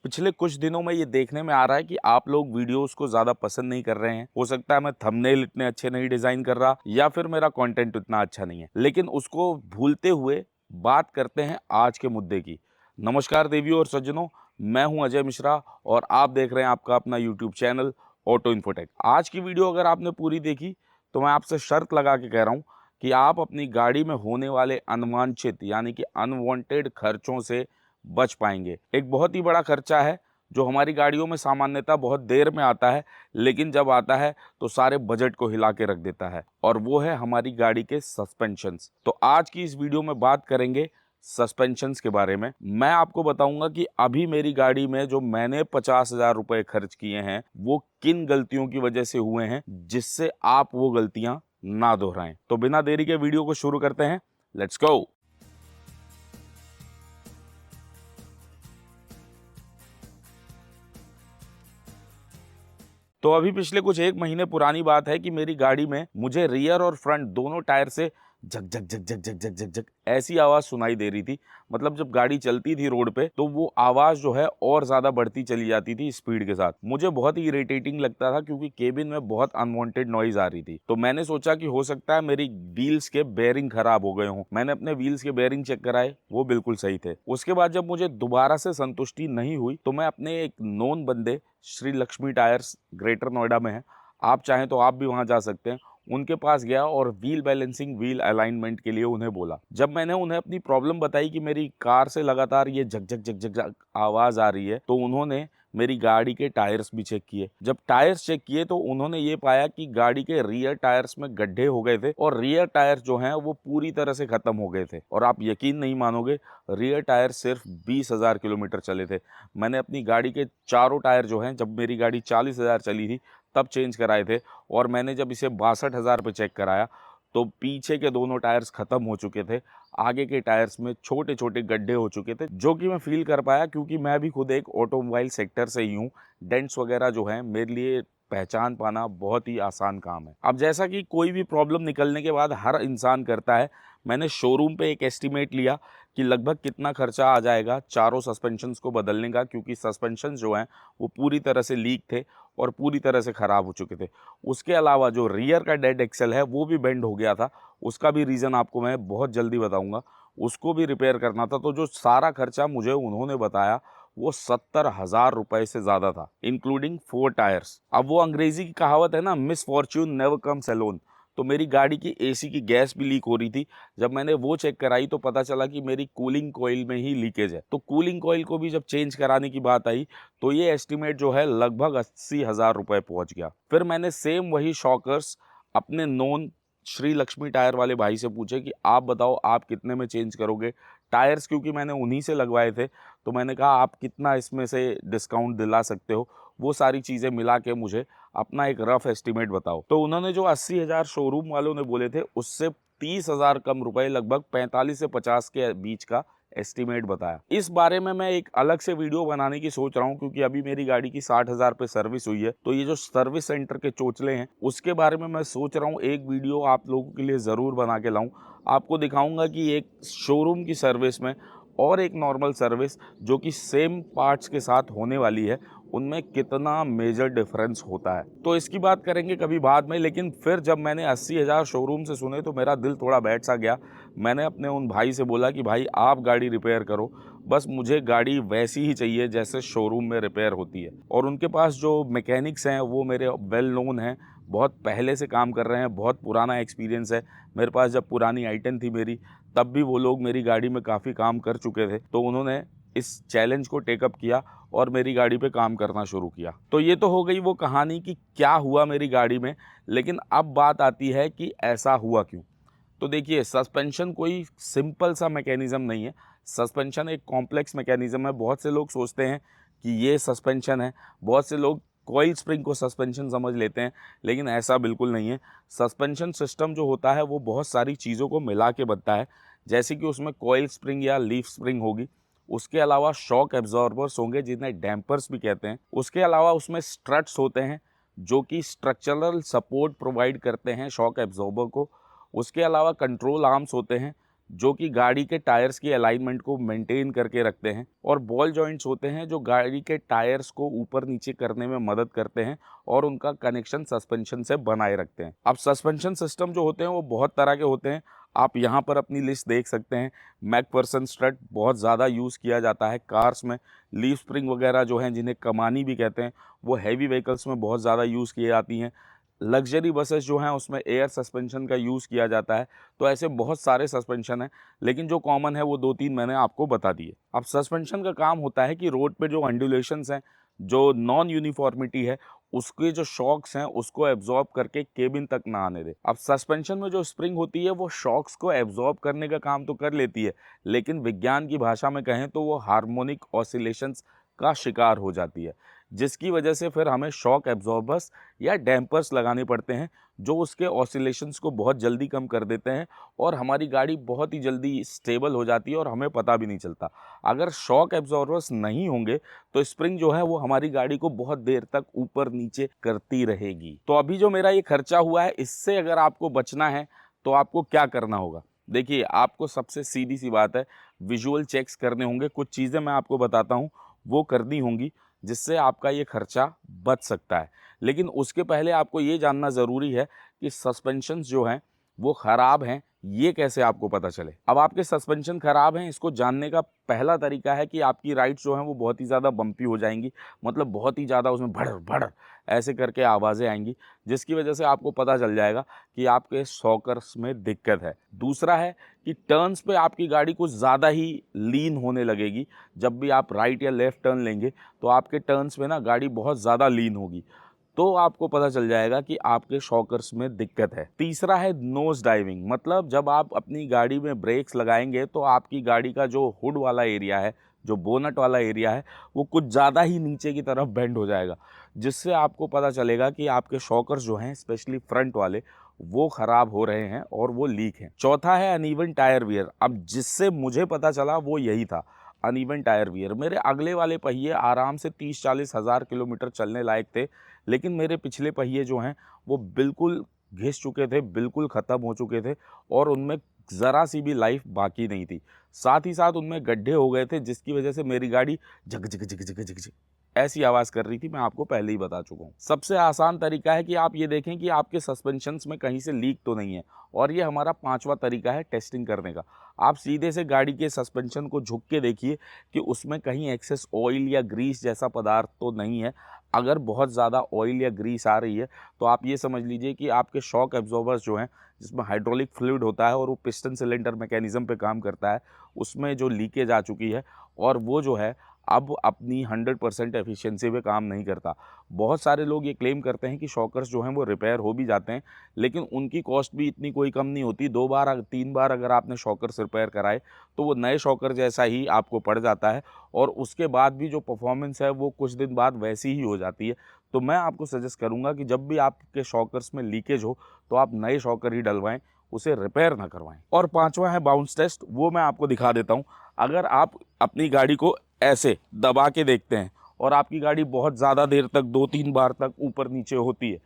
पिछले कुछ दिनों में ये देखने में आ रहा है कि आप लोग वीडियोस को ज़्यादा पसंद नहीं कर रहे हैं। हो सकता है मैं थंबनेल इतने अच्छे नहीं डिज़ाइन कर रहा या फिर मेरा कंटेंट उतना अच्छा नहीं है, लेकिन उसको भूलते हुए बात करते हैं आज के मुद्दे की। नमस्कार देवियों और सज्जनों, मैं हूं अजय मिश्रा और आप देख रहे हैं आपका अपना यूट्यूब चैनल ऑटो इन्फोटेक। आज की वीडियो अगर आपने पूरी देखी तो मैं आपसे शर्त लगा के कह रहा हूँ कि आप अपनी गाड़ी में होने वाले अनवांछित यानी कि अनवांटेड खर्चों से बच पाएंगे। एक बहुत ही बड़ा खर्चा है जो हमारी गाड़ियों में सामान्यतः बहुत देर में आता है, लेकिन जब आता है तो सारे बजट को हिला के रख देता है, और वो है हमारी गाड़ी के सस्पेंशंस। तो आज की इस वीडियो में बात करेंगे सस्पेंशंस के बारे में। मैं आपको बताऊंगा कि अभी मेरी गाड़ी में जो मैंने 50,000 रुपए खर्च किए हैं वो किन गलतियों की वजह से हुए हैं, जिससे आप वो गलतियां ना दोहराएं। तो बिना देरी के वीडियो को शुरू करते हैं। Let's go. तो अभी पिछले कुछ 1 महीने पुरानी बात है कि मेरी गाड़ी में मुझे रियर और फ्रंट दोनों टायर से झक झक झक झक झक झक झक झक ऐसी आवाज़ सुनाई दे रही थी। मतलब जब गाड़ी चलती थी रोड पे तो वो आवाज़ जो है और ज़्यादा बढ़ती चली जाती थी स्पीड के साथ। मुझे बहुत ही इरिटेटिंग लगता था क्योंकि केबिन में बहुत अनवांटेड नॉइज़ आ रही थी। तो मैंने सोचा कि हो सकता है मेरी व्हील्स के बेयरिंग खराब हो गए हों। मैंने अपने व्हील्स के बेयरिंग चेक कराए, वो बिल्कुल सही थे। उसके बाद जब मुझे दोबारा से संतुष्टि नहीं हुई तो मैं अपने एक नोन बंदे श्री लक्ष्मी टायर्स ग्रेटर नोएडा में है, आप चाहें तो आप भी वहां जा सकते हैं, उनके पास गया और व्हील बैलेंसिंग व्हील अलाइनमेंट के लिए उन्हें बोला। जब मैंने उन्हें अपनी प्रॉब्लम बताई कि मेरी कार से लगातार ये झक झक झक झक झक आवाज़ आ रही है, तो उन्होंने मेरी गाड़ी के टायर्स भी चेक किए। जब टायर्स चेक किए तो उन्होंने ये पाया कि गाड़ी के रियर टायर्स में गड्ढे हो गए थे और रियर टायर्स जो हैं वो पूरी तरह से ख़त्म हो गए थे। और आप यकीन नहीं मानोगे, रियर टायर सिर्फ 20,000 किलोमीटर चले थे। मैंने अपनी गाड़ी के चारों टायर जो हैं, जब मेरी गाड़ी 40,000 चली थी तब चेंज कराए थे, और मैंने जब इसे 62,000 पे चेक कराया तो पीछे के दोनों टायर्स ख़त्म हो चुके थे। आगे के टायर्स में छोटे छोटे गड्ढे हो चुके थे, जो कि मैं फील कर पाया क्योंकि मैं भी खुद एक ऑटोमोबाइल सेक्टर से ही हूँ। डेंट्स वगैरह जो हैं मेरे लिए पहचान पाना बहुत ही आसान काम है। अब जैसा कि कोई भी प्रॉब्लम निकलने के बाद हर इंसान करता है, मैंने शोरूम पे एक एस्टिमेट लिया कि लगभग कितना खर्चा आ जाएगा चारों सस्पेंशंस को बदलने का, क्योंकि सस्पेंशंस जो हैं वो पूरी तरह से लीक थे और पूरी तरह से ख़राब हो चुके थे। उसके अलावा जो रियर का डेड एक्सल है वो भी बेंड हो गया था, उसका भी रीज़न आपको मैं बहुत जल्दी बताऊंगा। उसको भी रिपेयर करना था। तो जो सारा खर्चा मुझे उन्होंने बताया वो 70,000 रुपए से ज़्यादा था, इंक्लूडिंग 4 टायर्स। अब वो अंग्रेज़ी की कहावत है ना, miss Fortune never comes alone. तो मेरी गाड़ी की एसी की गैस भी लीक हो रही थी। जब मैंने वो चेक कराई तो पता चला कि मेरी कूलिंग कॉइल में ही लीकेज है। तो कूलिंग कॉइल को भी जब चेंज कराने की बात आई तो ये एस्टिमेट जो है लगभग 80,000 रुपए पहुंच गया। फिर मैंने सेम वही शॉकर्स अपने नोन श्री लक्ष्मी टायर वाले भाई से पूछे कि आप बताओ आप कितने में चेंज करोगे टायर्स, क्योंकि मैंने उन्हीं से लगवाए थे। तो मैंने कहा आप कितना इसमें से डिस्काउंट दिला सकते हो, वो सारी चीज़ें मिला के मुझे अपना एक रफ एस्टिमेट बताओ। तो उन्होंने जो 80,000 शोरूम वालों ने बोले थे उससे 30,000 कम रुपए, लगभग 45 से 50 के बीच का एस्टिमेट बताया। इस बारे में मैं एक अलग से वीडियो बनाने की सोच रहा हूँ, क्योंकि अभी मेरी गाड़ी की 60,000 पे सर्विस हुई है। तो ये जो सर्विस सेंटर के चोचले हैं उसके बारे में मैं सोच रहा हूँ एक वीडियो आप लोगों के लिए ज़रूर बना के लाऊं। आपको दिखाऊंगा कि एक शोरूम की सर्विस में और एक नॉर्मल सर्विस जो कि सेम पार्ट्स के साथ होने वाली है, उनमें कितना मेजर डिफरेंस होता है। तो इसकी बात करेंगे कभी बाद में। लेकिन फिर जब मैंने 80,000 शोरूम से सुने तो मेरा दिल थोड़ा बैठ सा गया। मैंने अपने उन भाई से बोला कि भाई आप गाड़ी रिपेयर करो, बस मुझे गाड़ी वैसी ही चाहिए जैसे शोरूम में रिपेयर होती है। और उनके पास जो मैकेनिक्स हैं वो मेरे वेल नोन हैं, बहुत पहले से काम कर रहे हैं, बहुत पुराना एक्सपीरियंस है। मेरे पास जब पुरानी i10 थी मेरी, तब भी वो लोग मेरी गाड़ी में काफ़ी काम कर चुके थे। तो उन्होंने इस चैलेंज को टेकअप किया और मेरी गाड़ी पे काम करना शुरू किया। तो ये तो हो गई वो कहानी कि क्या हुआ मेरी गाड़ी में। लेकिन अब बात आती है कि ऐसा हुआ क्यों। तो देखिए, सस्पेंशन कोई सिंपल सा मैकेनिज़्म नहीं है। सस्पेंशन एक कॉम्प्लेक्स मैकेनिज़्म है। बहुत से लोग सोचते हैं कि ये सस्पेंशन है, बहुत से लोग कॉइल स्प्रिंग को सस्पेंशन समझ लेते हैं, लेकिन ऐसा बिल्कुल नहीं है। सस्पेंशन सिस्टम जो होता है वो बहुत सारी चीज़ों को मिला के बनता है, जैसे कि उसमें कॉइल स्प्रिंग या लीफ स्प्रिंग होगी, उसके अलावा शॉक एब्जॉर्बर्स होंगे जिन्हें डैम्पर्स भी कहते हैं, उसके अलावा उसमें स्ट्रट्स होते हैं जो कि स्ट्रक्चरल सपोर्ट प्रोवाइड करते हैं शॉक एब्जॉर्बर को, उसके अलावा कंट्रोल आर्म्स होते हैं जो कि गाड़ी के टायर्स की अलाइनमेंट को मेंटेन करके रखते हैं, और बॉल जॉइंट्स होते हैं जो गाड़ी के टायर्स को ऊपर नीचे करने में मदद करते हैं और उनका कनेक्शन सस्पेंशन से बनाए रखते हैं। अब सस्पेंशन सिस्टम जो होते हैं वो बहुत तरह के होते हैं। आप यहाँ पर अपनी लिस्ट देख सकते हैं। मैकफर्सन स्ट्रट बहुत ज़्यादा यूज़ किया जाता है कार्स में। लीफ स्प्रिंग वगैरह जो हैं, जिन्हें कमानी भी कहते हैं, वो हैवी व्हीकल्स में बहुत ज़्यादा यूज़ की जाती हैं। लग्जरी बसेस जो हैं उसमें एयर सस्पेंशन का यूज़ किया जाता है। तो ऐसे बहुत सारे सस्पेंशन हैं, लेकिन जो कॉमन है वो 2-3 मैंने आपको बता दिए। अब सस्पेंशन का काम होता है कि रोड पे जो अंडुलेशंस हैं, जो नॉन यूनिफॉर्मिटी है, उसके जो शॉक्स हैं उसको एब्जॉर्ब करके केबिन तक ना आने दे। अब सस्पेंशन में जो स्प्रिंग होती है वो शॉक्स को एब्जॉर्ब करने का काम तो कर लेती है, लेकिन विज्ञान की भाषा में कहें तो वो हार्मोनिक ऑसिलेशंस का शिकार हो जाती है, जिसकी वजह से फिर हमें शॉक एब्जॉर्बर्स या डैम्पर्स लगाने पड़ते हैं, जो उसके ऑसिलेशंस को बहुत जल्दी कम कर देते हैं और हमारी गाड़ी बहुत ही जल्दी स्टेबल हो जाती है और हमें पता भी नहीं चलता। अगर शॉक एब्जॉर्बर्स नहीं होंगे तो स्प्रिंग जो है वो हमारी गाड़ी को बहुत देर तक ऊपर नीचे करती रहेगी। तो अभी जो मेरा ये खर्चा हुआ है, इससे अगर आपको बचना है तो आपको क्या करना होगा? देखिए, आपको सबसे सीधी सी बात है, विजुअल चेक्स करने होंगे। कुछ चीज़ें मैं आपको बताता हूँ, वो करनी होंगी, जिससे आपका ये खर्चा बच सकता है। लेकिन उसके पहले आपको ये जानना ज़रूरी है कि सस्पेंशंस जो हैं वो ख़राब हैं, ये कैसे आपको पता चले? अब आपके सस्पेंशन ख़राब हैं, इसको जानने का पहला तरीका है कि आपकी राइड्स जो हैं वो बहुत ही ज़्यादा बम्पी हो जाएँगी, मतलब बहुत ही ज़्यादा उसमें भड़र भड़र ऐसे करके आवाज़ें आएँगी, जिसकी वजह से आपको पता चल जाएगा कि आपके शॉकर्स में दिक्कत है। दूसरा है कि टर्न्स पे आपकी गाड़ी कुछ ज़्यादा ही लीन होने लगेगी। जब भी आप राइट या लेफ़्ट टर्न लेंगे तो आपके टर्न्स में ना गाड़ी बहुत ज़्यादा लीन होगी, तो आपको पता चल जाएगा कि आपके शॉकर्स में दिक्कत है। तीसरा है नोज़ डाइविंग, मतलब जब आप अपनी गाड़ी में ब्रेक्स लगाएंगे तो आपकी गाड़ी का जो हुड वाला एरिया है, जो बोनट वाला एरिया है, वो कुछ ज़्यादा ही नीचे की तरफ बेंड हो जाएगा, जिससे आपको पता चलेगा कि आपके शॉकर्स जो हैं, स्पेशली फ्रंट वाले, वो ख़राब हो रहे हैं और वो लीक हैं। चौथा है अनइवन टायर वियर। अब जिससे मुझे पता चला वो यही था, अनइवन टायर वियर। मेरे अगले वाले पहिए आराम से 30-40 हज़ार किलोमीटर चलने लायक थे, लेकिन मेरे पिछले पहिए जो हैं वो बिल्कुल घिस चुके थे, बिल्कुल ख़त्म हो चुके थे और उनमें ज़रा सी भी लाइफ बाकी नहीं थी। साथ ही साथ उनमें गड्ढे हो गए थे, जिसकी वजह से मेरी गाड़ी झक झक झक झक झक झक ऐसी आवाज़ कर रही थी। मैं आपको पहले ही बता चुका हूँ। सबसे आसान तरीका है कि आप ये देखें कि आपके सस्पेंशंस में कहीं से लीक तो नहीं है, और ये हमारा 5वां तरीका है टेस्टिंग करने का। आप सीधे से गाड़ी के सस्पेंशन को झुक के देखिए कि उसमें कहीं एक्सेस ऑयल या ग्रीस जैसा पदार्थ तो नहीं है। अगर बहुत ज़्यादा ऑयल या ग्रीस आ रही है तो आप ये समझ लीजिए कि आपके शॉक एब्जॉर्बर्स जो हैं, जिसमें हाइड्रोलिक फ्लूइड होता है और वो पिस्टन सिलेंडर मैकेनिज्म पे काम करता है, उसमें जो लीकेज आ चुकी है और वो जो है अब अपनी 100% एफिशिएंसी पे काम नहीं करता। बहुत सारे लोग ये क्लेम करते हैं कि शॉकर्स जो हैं वो रिपेयर हो भी जाते हैं, लेकिन उनकी कॉस्ट भी इतनी कोई कम नहीं होती। 2 बार 3 बार अगर आपने शॉकर्स रिपेयर कराए तो वो नए शॉकर जैसा ही आपको पड़ जाता है, और उसके बाद भी जो परफॉर्मेंस है वो कुछ दिन बाद वैसी ही हो जाती है। तो मैं आपको सजेस्ट करूँगा कि जब भी आपके शॉकर्स में लीकेज हो तो आप नए शॉकर ही डलवाएँ, उसे रिपेयर ना करवाएँ। और 5वां है बाउंस टेस्ट, वो मैं आपको दिखा देता हूँ। अगर आप अपनी गाड़ी को ऐसे दबा के देखते हैं और आपकी गाड़ी बहुत ज़्यादा देर तक 2-3 बार तक ऊपर नीचे होती है,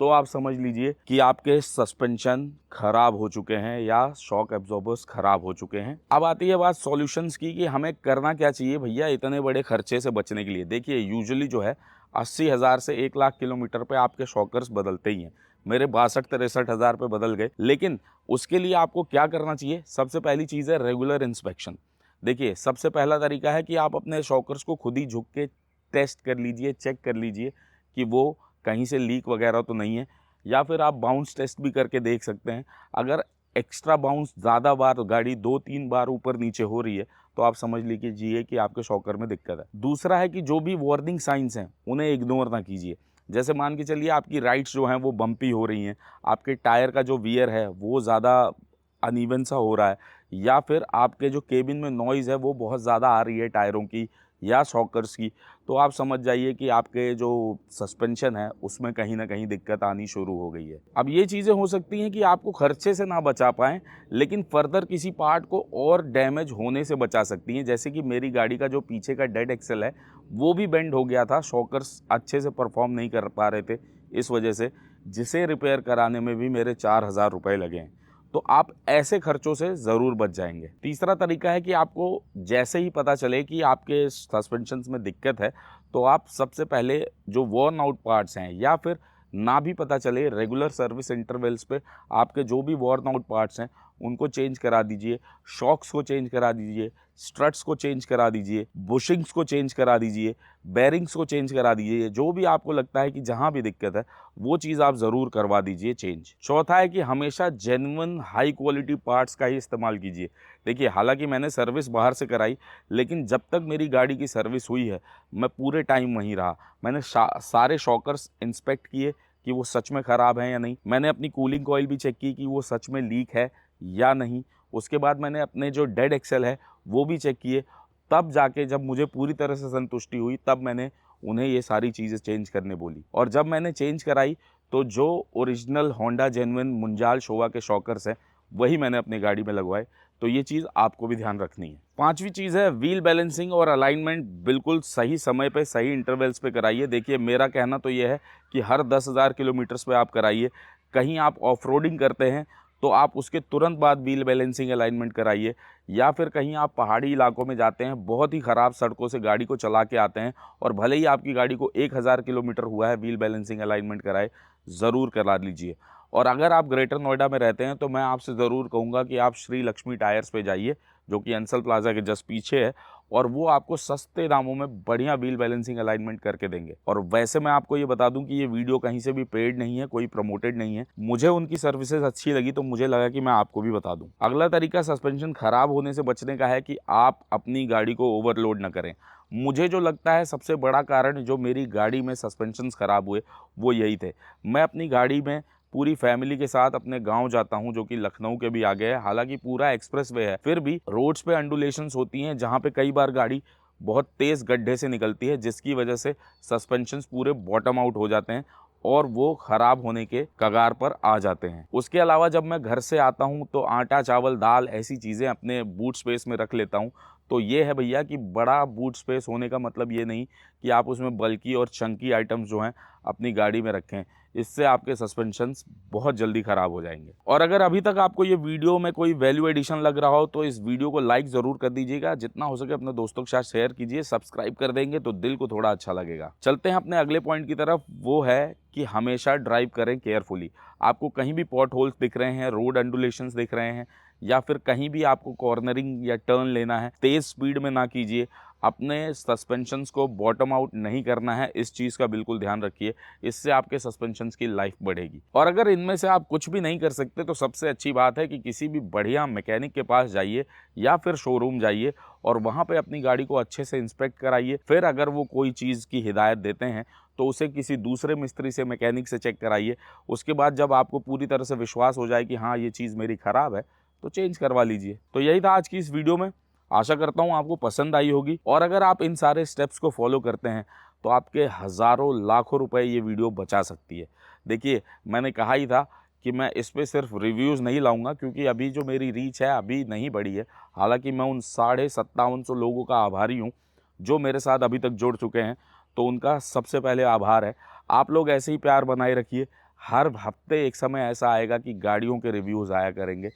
तो आप समझ लीजिए कि आपके सस्पेंशन खराब हो चुके हैं या शॉक एब्जॉर्बर्स खराब हो चुके हैं। अब आती है बात सॉल्यूशंस की कि हमें करना क्या चाहिए भैया इतने बड़े खर्चे से बचने के लिए। देखिए, यूजुअली जो है 80,000 से 1 लाख किलोमीटर पे आपके शॉकर्स बदलते ही हैं। मेरे 62-63 हज़ार पे बदल गए। लेकिन उसके लिए आपको क्या करना चाहिए? सबसे पहली चीज़ है रेगुलर इंस्पेक्शन। देखिए, सबसे पहला तरीका है कि आप अपने शॉकर्स को खुद ही झुक के टेस्ट कर लीजिए, चेक कर लीजिए कि वो कहीं से लीक वगैरह तो नहीं है, या फिर आप बाउंस टेस्ट भी करके देख सकते हैं। अगर एक्स्ट्रा बाउंस ज़्यादा बार गाड़ी 2-3 बार ऊपर नीचे हो रही है तो आप समझ लीजिए कि आपके शॉकर में दिक्कत है। दूसरा है कि जो भी वार्निंग साइंस हैं उन्हें इग्नोर ना कीजिए। जैसे मान के चलिए आपकी राइड्स जो हैं वो बम्पी हो रही हैं, आपके टायर का जो वियर है वो ज़्यादा अनइवन सा हो रहा है, या फिर आपके जो केबिन में नॉइज़ है वो बहुत ज़्यादा आ रही है टायरों की या शॉकर्स की, तो आप समझ जाइए कि आपके जो सस्पेंशन है उसमें कहीं न कहीं दिक्कत आनी शुरू हो गई है। अब ये चीज़ें हो सकती हैं कि आपको खर्चे से ना बचा पाएँ, लेकिन फर्दर किसी पार्ट को और डैमेज होने से बचा सकती हैं। जैसे कि मेरी गाड़ी का जो पीछे का डेड एक्सल है, वो भी बेंड हो गया था, शॉकर्स अच्छे से परफ़ॉर्म नहीं कर पा रहे थे इस वजह से, जिसे रिपेयर कराने में भी मेरे 4,000 रुपए लगे हैं। तो आप ऐसे खर्चों से ज़रूर बच जाएंगे। तीसरा तरीका है कि आपको जैसे ही पता चले कि आपके सस्पेंशंस में दिक्कत है, तो आप सबसे पहले जो वॉर्न आउट पार्ट्स हैं, या फिर ना भी पता चले, रेगुलर सर्विस इंटरवल्स पे आपके जो भी वॉर्न आउट पार्ट्स हैं उनको चेंज करा दीजिए, शॉक्स को चेंज करा दीजिए, स्ट्रट्स को चेंज करा दीजिए, बुशिंग्स को चेंज करा दीजिए, बेरिंग्स को चेंज करा दीजिए। जो भी आपको लगता है कि जहाँ भी दिक्कत है वो चीज़ आप ज़रूर करवा दीजिए चेंज। चौथा है कि हमेशा जेन्युइन हाई क्वालिटी पार्ट्स का ही इस्तेमाल कीजिए। देखिए, हालांकि मैंने सर्विस बाहर से कराई, लेकिन जब तक मेरी गाड़ी की सर्विस हुई है मैं पूरे टाइम वहीं रहा। मैंने सारे शॉकर्स इंस्पेक्ट किए कि वो सच में ख़राब हैं या नहीं। मैंने अपनी कूलिंग कॉइल भी चेक की कि वो सच में लीक है या नहीं। उसके बाद मैंने अपने जो डेड एक्सेल है वो भी चेक किए। तब जाके जब मुझे पूरी तरह से संतुष्टि हुई, तब मैंने उन्हें ये सारी चीज़ें चेंज करने बोली। और जब मैंने चेंज कराई तो जो original Honda genuine Munjal Showa के शॉकर्स हैं वही मैंने अपनी गाड़ी में लगवाए। तो ये चीज़ आपको भी ध्यान रखनी है। पांचवी चीज़ है व्हील बैलेंसिंग और अलाइनमेंट बिल्कुल सही समय पे सही इंटरवल्स पे कराइए। देखिए, मेरा कहना तो ये है कि हर 10,000 किलोमीटर्स पे आप कराइए। कहीं आप ऑफ रोडिंग करते हैं तो आप उसके तुरंत बाद व्हील बैलेंसिंग अलाइनमेंट कराइए। या फिर कहीं आप पहाड़ी इलाकों में जाते हैं, बहुत ही ख़राब सड़कों से गाड़ी को चला के आते हैं, और भले ही आपकी गाड़ी को 1000 किलोमीटर हुआ है, व्हील बैलेंसिंग अलाइनमेंट कराए, ज़रूर करा लीजिए। और अगर आप ग्रेटर नोएडा में रहते हैं तो मैं आपसे ज़रूर कहूँगा कि आप श्री लक्ष्मी टायर्स पे जाइए, जो कि अंसल प्लाजा के जस्ट पीछे है, और वो आपको सस्ते दामों में बढ़िया व्हील बैलेंसिंग अलाइनमेंट करके देंगे। और वैसे मैं आपको ये बता दूं कि ये वीडियो कहीं से भी पेड नहीं है, कोई प्रमोटेड नहीं है। मुझे उनकी सर्विसेज अच्छी लगी तो मुझे लगा कि मैं आपको भी बता दूं। अगला तरीका सस्पेंशन खराब होने से बचने का है कि आप अपनी गाड़ी को ओवरलोड ना करें। मुझे जो लगता है सबसे बड़ा कारण जो मेरी गाड़ी में सस्पेंशंस खराब हुए वो यही थे। मैं अपनी गाड़ी में पूरी फैमिली के साथ अपने गांव जाता हूं, जो कि लखनऊ के भी आगे है। हालांकि पूरा एक्सप्रेसवे है, फिर भी रोड्स पे अंडुलेशंस होती हैं, जहां पे कई बार गाड़ी बहुत तेज़ गड्ढे से निकलती है, जिसकी वजह से सस्पेंशंस पूरे बॉटम आउट हो जाते हैं और वो ख़राब होने के कगार पर आ जाते हैं। उसके अलावा जब मैं घर से आता हूं तो आटा, चावल, दाल ऐसी चीज़ें अपने बूट स्पेस में रख लेता हूं। तो ये है भैया कि बड़ा बूट स्पेस होने का मतलब ये नहीं कि आप उसमें बल्की और चंकी आइटम्स जो हैं अपनी गाड़ी में रखें। इससे आपके सस्पेंशंस बहुत जल्दी ख़राब हो जाएंगे। और अगर अभी तक आपको ये वीडियो में कोई वैल्यू एडिशन लग रहा हो तो इस वीडियो को लाइक ज़रूर कर दीजिएगा। जितना हो सके अपने दोस्तों के साथ शेयर कीजिए। सब्सक्राइब कर देंगे तो दिल को थोड़ा अच्छा लगेगा। चलते हैं अपने अगले पॉइंट की तरफ। वो है कि हमेशा ड्राइव करें केयरफुली। आपको कहीं भी पॉट होल्स दिख रहे हैं, रोड अंडुलेशंस दिख रहे हैं, या फिर कहीं भी आपको कॉर्नरिंग या टर्न लेना है, तेज़ स्पीड में ना कीजिए। अपने सस्पेंशंस को बॉटम आउट नहीं करना है, इस चीज़ का बिल्कुल ध्यान रखिए। इससे आपके सस्पेंशंस की लाइफ बढ़ेगी। और अगर इनमें से आप कुछ भी नहीं कर सकते तो सबसे अच्छी बात है कि किसी भी बढ़िया मैकेनिक के पास जाइए या फिर शोरूम जाइए और वहाँ पे अपनी गाड़ी को अच्छे से इंस्पेक्ट कराइए। फिर अगर वो कोई चीज़ की हिदायत देते हैं तो उसे किसी दूसरे मिस्त्री से, मैकेनिक से चेक कराइए। उसके बाद जब आपको पूरी तरह से विश्वास हो जाए कि हाँ ये चीज़ मेरी ख़राब है, तो चेंज करवा लीजिए। तो यही था आज की इस वीडियो में। आशा करता हूँ आपको पसंद आई होगी, और अगर आप इन सारे स्टेप्स को फॉलो करते हैं तो आपके हज़ारों लाखों रुपए ये वीडियो बचा सकती है। देखिए, मैंने कहा ही था कि मैं इस पे सिर्फ रिव्यूज़ नहीं लाऊंगा, क्योंकि अभी जो मेरी रीच है अभी नहीं बढ़ी है। हालांकि मैं उन 5750 लोगों का आभारी हूँ जो मेरे साथ अभी तक जुड़ चुके हैं, तो उनका सबसे पहले आभार है। आप लोग ऐसे ही प्यार बनाए रखिए। हर हफ्ते एक समय ऐसा आएगा कि गाड़ियों के रिव्यूज़ आया करेंगे,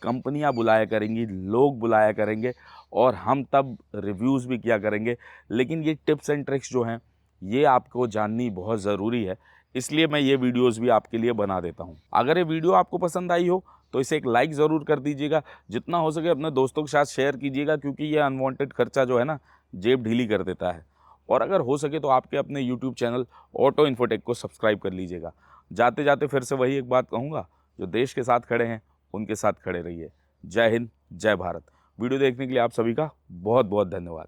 कंपनियां बुलाया करेंगी, लोग बुलाया करेंगे, और हम तब रिव्यूज़ भी किया करेंगे। लेकिन ये टिप्स एंड ट्रिक्स जो हैं ये आपको जाननी बहुत ज़रूरी है, इसलिए मैं ये वीडियोस भी आपके लिए बना देता हूँ। अगर ये वीडियो आपको पसंद आई हो तो इसे एक लाइक ज़रूर कर दीजिएगा। जितना हो सके अपने दोस्तों के साथ शेयर कीजिएगा, क्योंकि ये अनवांटेड खर्चा जो है ना, जेब ढीली कर देता है। और अगर हो सके तो आपके अपने यूट्यूब चैनल ऑटो इन्फोटेक को सब्सक्राइब कर लीजिएगा। जाते जाते फिर से वही एक बात कहूँगा, जो देश के साथ खड़े हैं उनके साथ खड़े रहिए। जय हिंद, जय भारत। वीडियो देखने के लिए आप सभी का बहुत बहुत धन्यवाद।